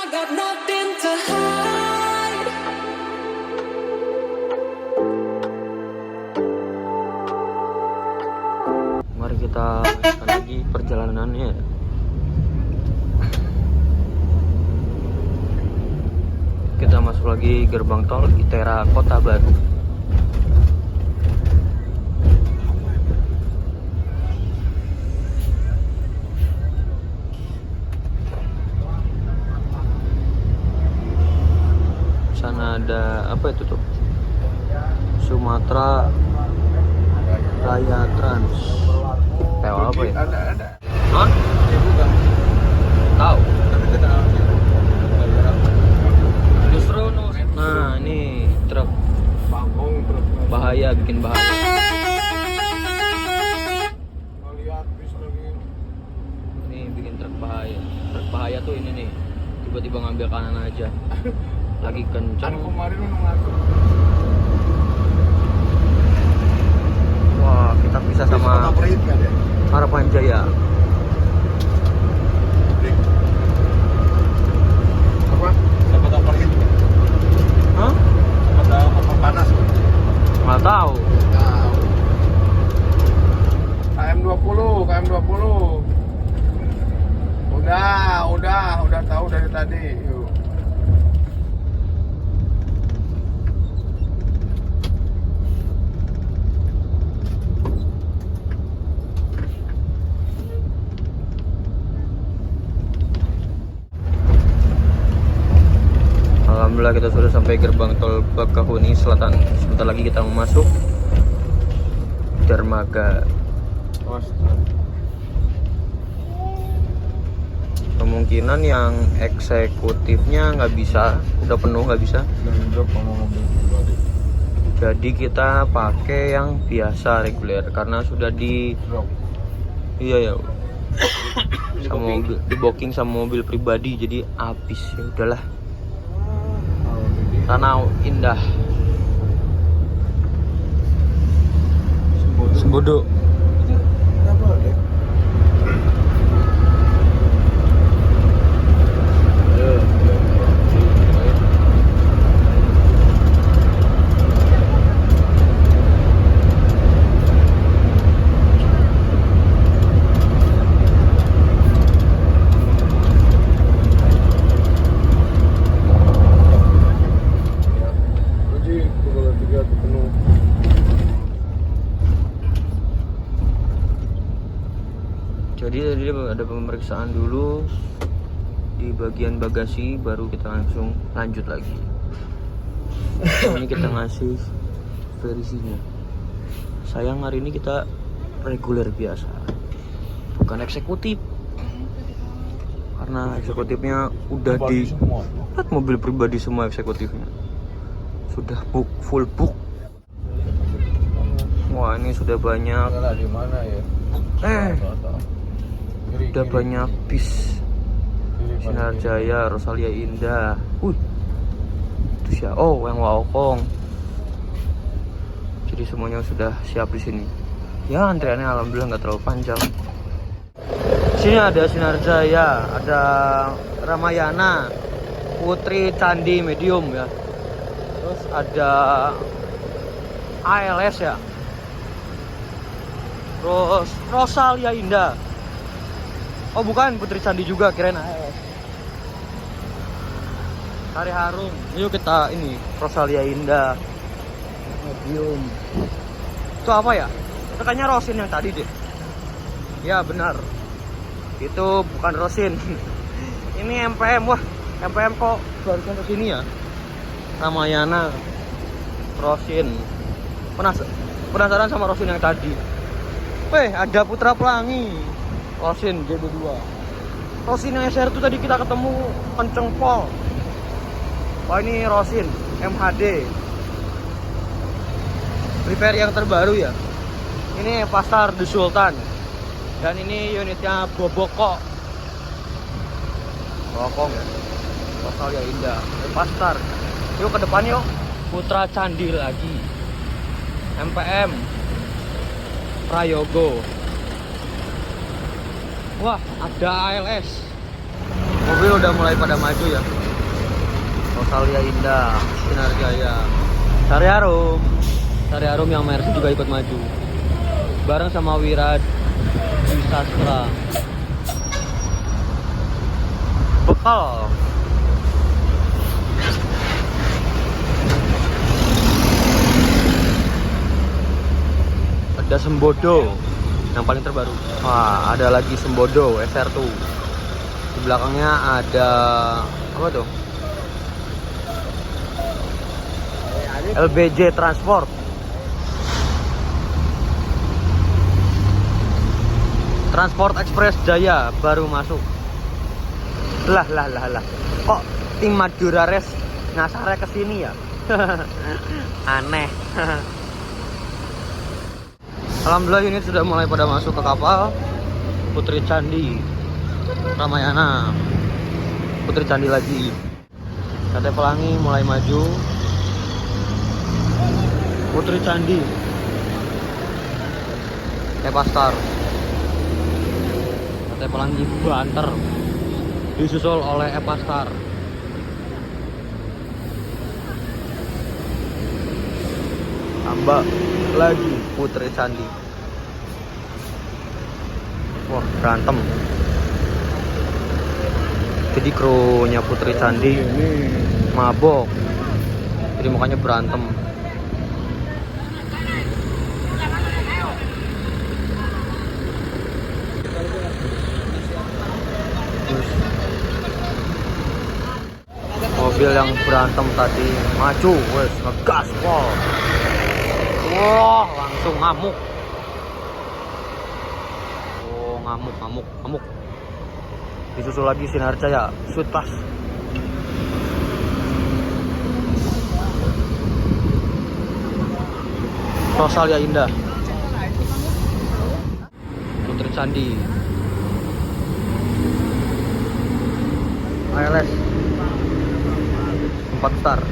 got nothing to hide. Mari kita lanjutkan lagi perjalanannya. Kita masuk lagi gerbang tol ITERA Kota Baru. Sana ada apa itu tuh? Sumatera Raya Trans. Tahu apa ya? Ada. Hah? Tahu. Justru nah ini truk bahaya, bikin bahaya. Ini bikin truk bahaya. Truk bahaya tuh ini nih. Tiba-tiba ngambil kanan aja. Lagi kenceng. Kemarin ngatur. Wah, kita pisah sama Harapan Jaya. Apa? Dapat apa itu? Hah? Dapat apa panas? Nggak tahu. Tahu. KM20. Udah tahu dari tadi. Yuk. Alhamdulillah kita sudah sampai gerbang tol Bakahuni Selatan. Sebentar lagi kita mau masuk dermaga. Kemungkinan yang eksekutifnya nggak bisa, udah penuh nggak bisa. Jadi kita pakai yang biasa reguler karena sudah di iya ya sama mobil di booking sama mobil pribadi, jadi habis ya udahlah. Tanah indah Sembodo. Jadi tadi ada pemeriksaan dulu di bagian bagasi, baru kita langsung lanjut lagi. Ini kita ngasih verisinya. Sayang hari ini kita reguler biasa, bukan eksekutif. Karena eksekutifnya udah di mobil pribadi semua, eksekutifnya sudah full book. Wah, ini sudah banyak. Di mana ya? Udah banyak bis. Sinar Jaya, Rosalia Indah. Itu siapa? Oh, yang Waokong. Jadi semuanya sudah siap di sini. Ya, antriannya alhamdulillah nggak terlalu panjang. Sini ada Sinar Jaya, ada Ramayana, Putri Candi Medium ya. Terus ada ALS ya. Terus Rosalia Indah. Oh bukan, Putri Candi juga, kirain ALS. Sari Harum. Yuk kita ini Rosalia Indah Medium. Itu apa ya? Itu kayaknya Rosin yang tadi deh. Ya benar. Itu bukan Rosin. Ini MPM. Wah, MPM kok barusan ke sini ya? Ramayana, Rosin. Penasaran sama Rosin yang tadi. Ada Putra Pelangi, Rosin JB2. Rosin yang SR itu tadi kita ketemu kenceng pol. Wah, ini Rosin MHD. Repair yang terbaru ya. Ini Pasar The Sultan. Dan ini unitnya Boboko. Bokong ya. Rosalia Indah. Pasar. Yuk ke depan yuk. Putra Candi lagi. MPM. Prayogo. Wah, ada ALS. Mobil udah mulai pada maju ya. Rosalia Indah, Sinar Jaya, Sari Harum yang Mercy juga ikut maju. Bareng sama Wirad Sastra. Bekal. Ada Sembodo yang paling terbaru. Wah, ada lagi Sembodo SR2. Di belakangnya ada apa tuh? LBJ Transport. Transport Express Jaya baru masuk. Lah. Kok tim Madura Res ngasarnya ke sini ya? Aneh. Alhamdulillah unit sudah mulai pada masuk ke kapal Putri Candi Ramayana. Putri Candi lagi. Kate Pelangi mulai maju. Putri Candi Epastar. Kate Pelangi banter disusul oleh Epastar. Tambah lagi Putri Candi. Wah, berantem. Jadi krunya Putri Candi mabok. Jadi makanya berantem. Mobil yang berantem tadi maju, wes ngegaspol. Wah, langsung ngamuk. Oh, ngamuk. Disusul lagi Sinar Jaya, Sweet Pass. Rosalia Indah, Putri Candi, ALS 4 star.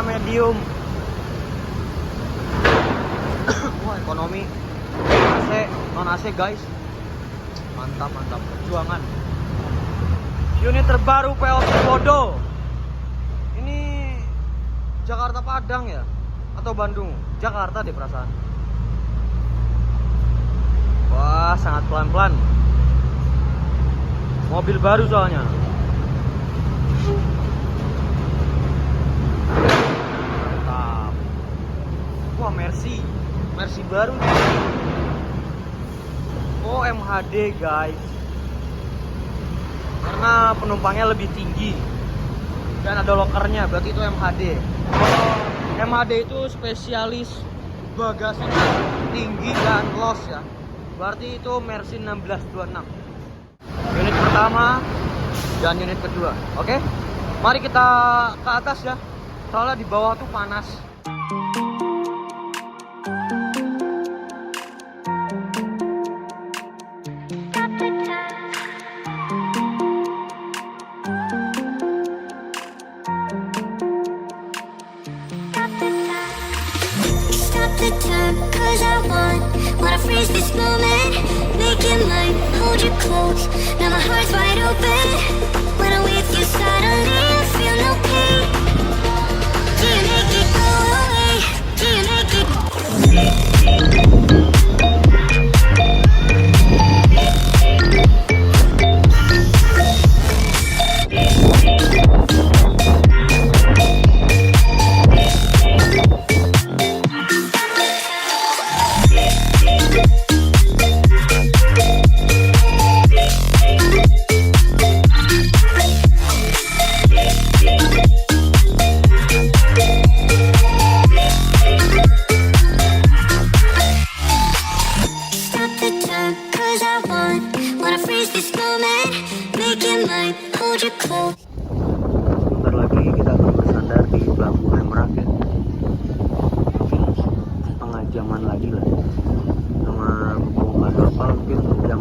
Medium. Wah, ekonomi AC, non AC guys. Mantap perjuangan. Unit terbaru PO Sembodo. Ini Jakarta Padang ya atau Bandung? Jakarta deh perasaan. Wah, sangat pelan-pelan. Mobil baru soalnya. Mantap. Wah, Mercy baru nih. Oh, MHD guys. karena penumpangnya lebih tinggi dan ada lokernya, berarti itu MHD. Kalau MHD itu spesialis bagasinya tinggi dan los ya, berarti itu Mercy 1626 unit pertama dan unit kedua. Oke, mari kita ke atas ya, soalnya di bawah tuh panas. Stop the time, 'cause I wanna freeze this moment, make it mine, hold you close. Now my heart's wide open. When I'm with you, suddenly I feel no pain. Do you make it go away? Do you make it? Stop the time, 'cause I wanna freeze this moment, make it mine, hold you close. Sebentar lagi kita akan bersandar di Pelabuhan Merak ya. Mungkin setengah jaman lagi lah. Sama bongkar kapal mungkin jam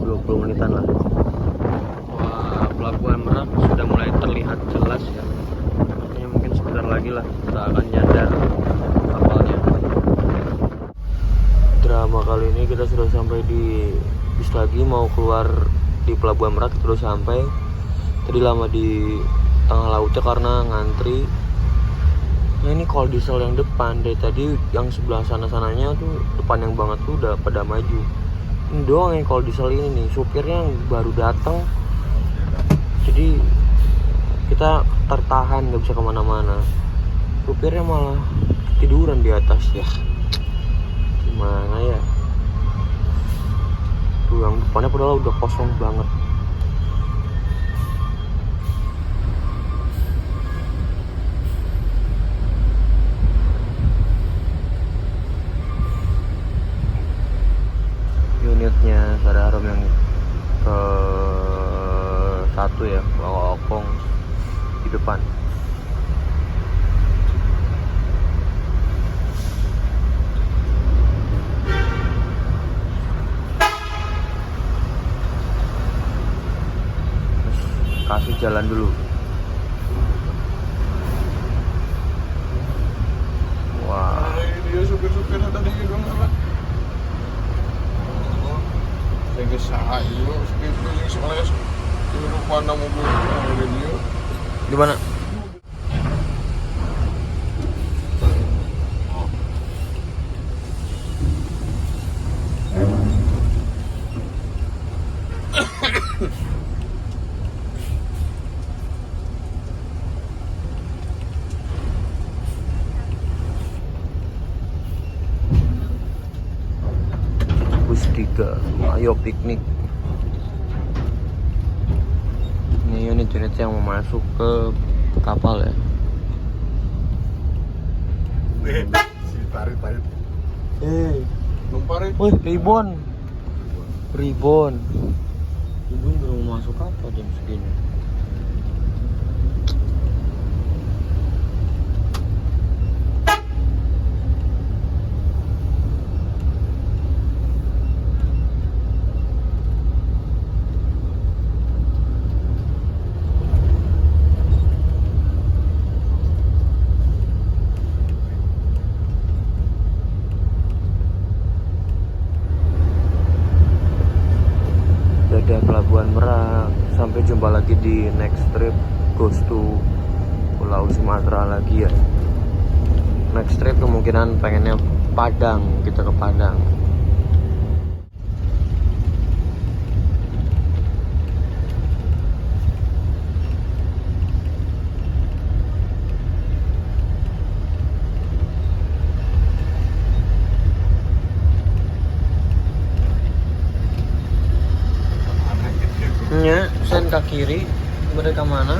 20 menitan lah. Wah, Pelabuhan Merak sudah mulai terlihat jelas ya. Artinya mungkin sebentar lagi lah kita akan nyadar kapalnya. Drama kali ini kita sudah sampai di bis lagi, mau keluar di Pelabuhan Merak terus sampai. Tadi lama di tengah lautnya karena ngantri. Nah ini kalau diesel yang depan, dari tadi yang sebelah sana-sananya tuh depan yang banget tuh udah pada maju. Ini doang yang kalau diesel ini nih, supirnya yang baru datang. Jadi kita tertahan, nggak bisa kemana-mana. Supirnya malah tiduran di atas ya. Gimana ya? Tuh yang depannya padahal udah kosong banget. Unitnya Sada Harum yang ke satu ya, bawa Opong di depan. Kasih jalan dulu. Wah. Dia supir-supir tadi gitu nggak? Lagi sah itu, supir soalnya di depan mobil ada dia. Di mana? Bus 3, ayo piknik. Ini unit-unit yang mau masuk ke kapal ya. Si tarik. Numparin. Wih, Ribon. Ribon baru mau masuk apa jam segini? Dadah Pelabuhan Merak, sampai jumpa lagi di next trip goes to Pulau Sumatera lagi ya. Next trip kemungkinan pengennya Padang, kita ke Padang. Ya, ke kiri, berarti ke mana?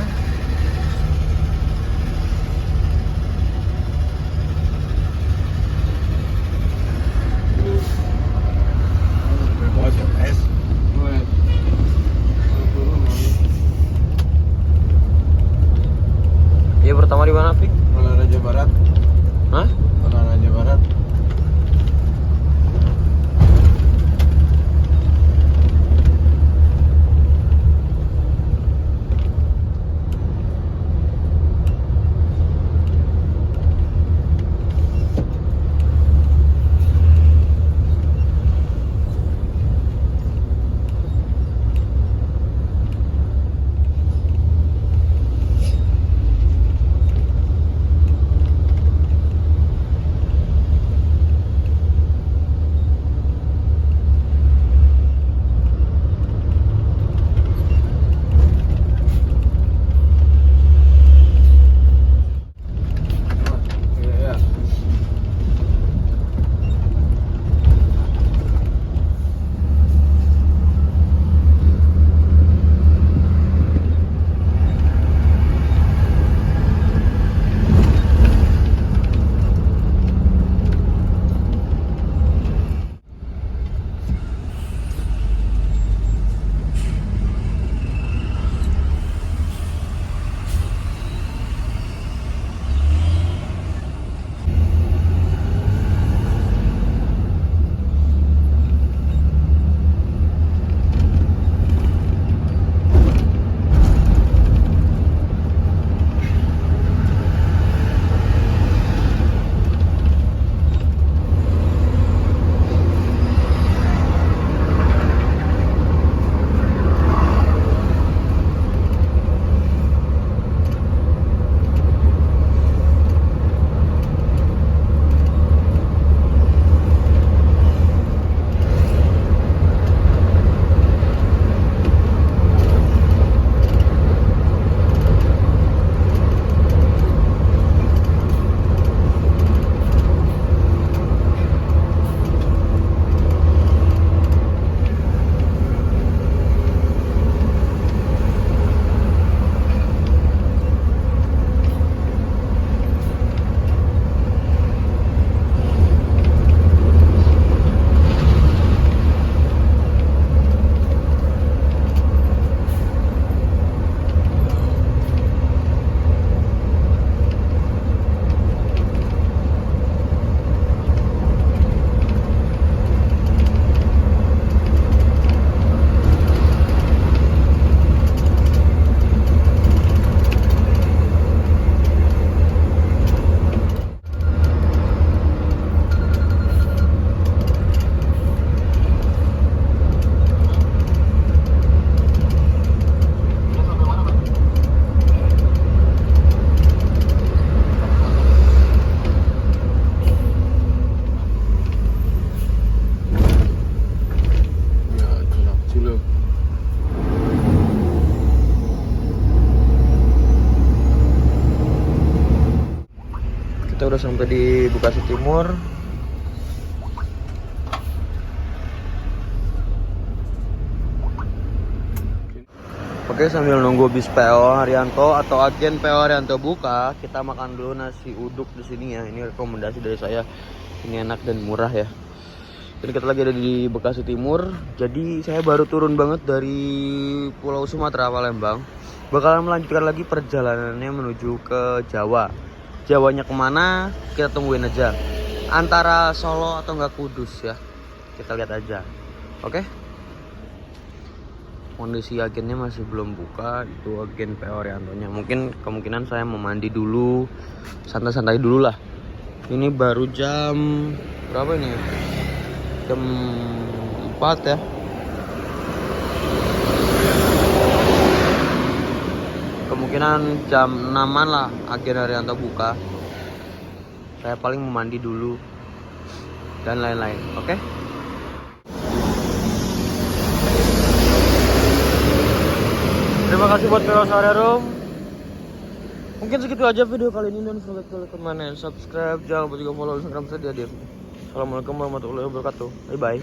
Iya, pertama di mana, Pik? Raja Barat. Hah? Raja Barat. Kita udah sampai di Bekasi Timur. Oke, sambil nunggu bis PO Haryanto atau agen PO Haryanto buka, kita makan dulu nasi uduk di sini ya. Ini rekomendasi dari saya. Ini enak dan murah ya. Jadi kita lagi ada di Bekasi Timur. Jadi saya baru turun banget dari Pulau Sumatera, Palembang. Bakalan melanjutkan lagi perjalanannya menuju ke Jawa. Jawanya kemana? Kita tungguin aja. Antara Solo atau enggak Kudus ya. Kita lihat aja. Oke? Kondisi agennya masih belum buka. Itu agen PO Haryantonya. Mungkin kemungkinan saya mau mandi dulu, santai-santai dulu lah. Ini baru jam berapa ini? Jam 4 ya. Kemungkinan jam 6-an lah agen Haryanto buka. Saya paling mau mandi dulu dan lain-lain. Oke? Terima kasih buat PO Haryanto. Mungkin segitu aja video kali ini, dan forget to like, comment, and subscribe. Jangan lupa juga follow Instagram saya di Adir. Assalamualaikum warahmatullahi wabarakatuh. Bye bye.